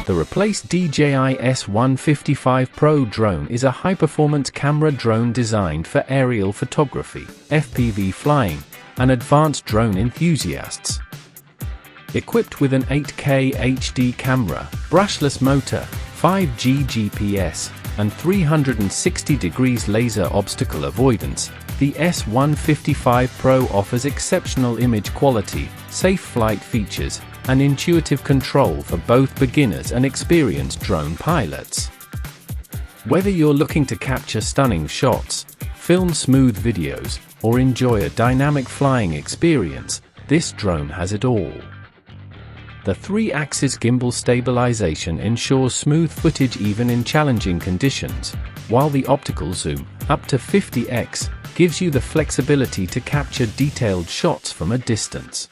The replaced DJI S155 Pro Drone is a high-performance camera drone designed for aerial photography, FPV flying, and advanced drone enthusiasts. Equipped with an 8K HD camera, brushless motor, 5G GPS, and 360 degrees laser obstacle avoidance, the S155 Pro offers exceptional image quality, safe flight features, and intuitive control for both beginners and experienced drone pilots. Whether you're looking to capture stunning shots, film smooth videos, or enjoy a dynamic flying experience, this drone has it all. The 3-axis gimbal stabilization ensures smooth footage even in challenging conditions, while the optical zoom, up to 50x, gives you the flexibility to capture detailed shots from a distance.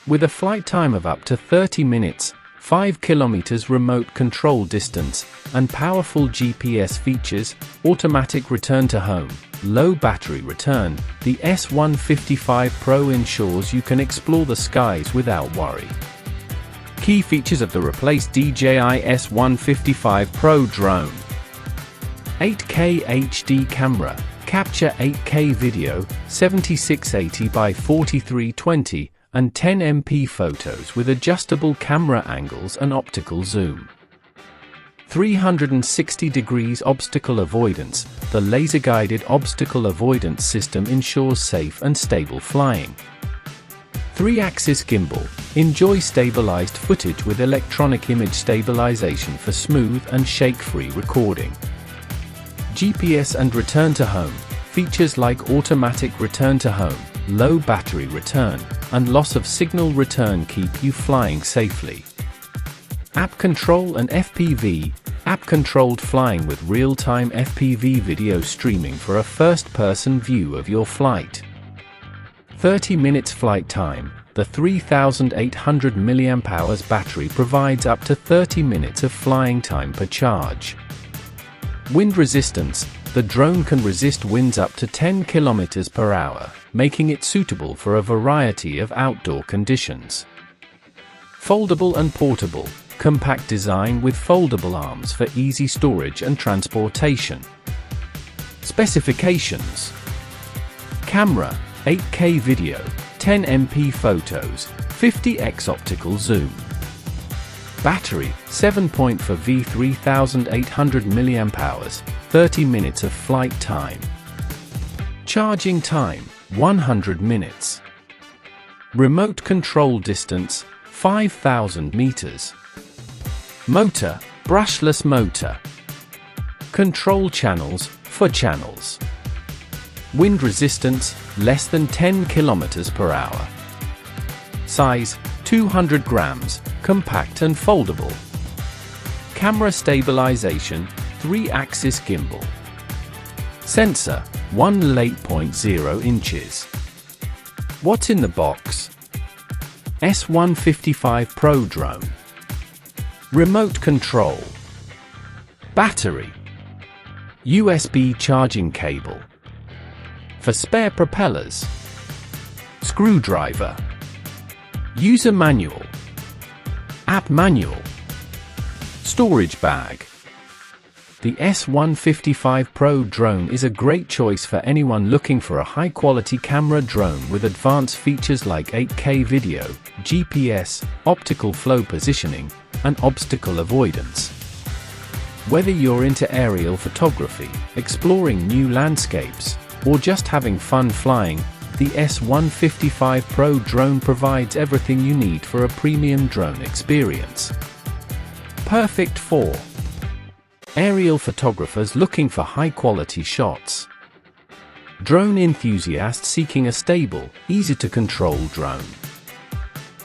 With a flight time of up to 30 minutes, 5 km remote control distance, and powerful GPS features, automatic return to home, low battery return, the S155 Pro ensures you can explore the skies without worry. Key features of the replaced DJI S155 Pro Drone: 8K HD camera, capture 8K video, 7680 by 4320, and 10MP photos with adjustable camera angles and optical zoom. 360 degrees obstacle avoidance. The laser-guided obstacle avoidance system ensures safe and stable flying. 3-axis gimbal. Enjoy stabilized footage with electronic image stabilization for smooth and shake-free recording. GPS and return to home. Features like automatic return to home, low battery return, and loss of signal return keep you flying safely. App control and FPV. App-controlled flying with real-time FPV video streaming for a first-person view of your flight. 30 minutes flight time. The 3,800 mAh battery provides up to 30 minutes of flying time per charge. Wind resistance. The drone can resist winds up to 10 km per hour, making it suitable for a variety of outdoor conditions. Foldable and portable. Compact design with foldable arms for easy storage and transportation. Specifications: camera, 8K video, 10MP photos, 50x optical zoom. Battery, 7.4V 3,800 mAh, 30 minutes of flight time. Charging time, 100 minutes. Remote control distance, 5,000 meters. Motor, brushless motor. Control channels, 4 channels. Wind resistance, less than 10 km per hour. Size, 200 grams, compact and foldable. Camera stabilization, 3-axis gimbal. Sensor, 1.8.0 inches. What's in the box? S155 Pro Drone. Remote control. Battery. USB charging cable. For spare propellers. Screwdriver. User manual. App manual. Storage bag. The S155 Pro Drone is a great choice for anyone looking for a high-quality camera drone with advanced features like 8K video, GPS, optical flow positioning, and obstacle avoidance. Whether you're into aerial photography, exploring new landscapes, or just having fun flying, the S155 Pro Drone provides everything you need for a premium drone experience. Perfect for aerial photographers looking for high-quality shots, drone enthusiasts seeking a stable, easy-to-control drone,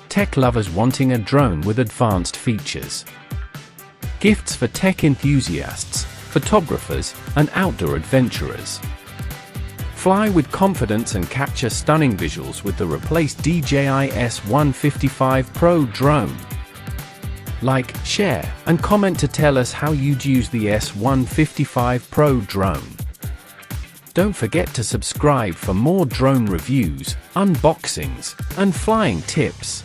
tech lovers wanting a drone with advanced features, gifts for tech enthusiasts, photographers, and outdoor adventurers. Fly with confidence and capture stunning visuals with the replaced DJI S155 Pro Drone. Like, share, and comment to tell us how you'd use the S155 Pro Drone. Don't forget to subscribe for more drone reviews, unboxings, and flying tips.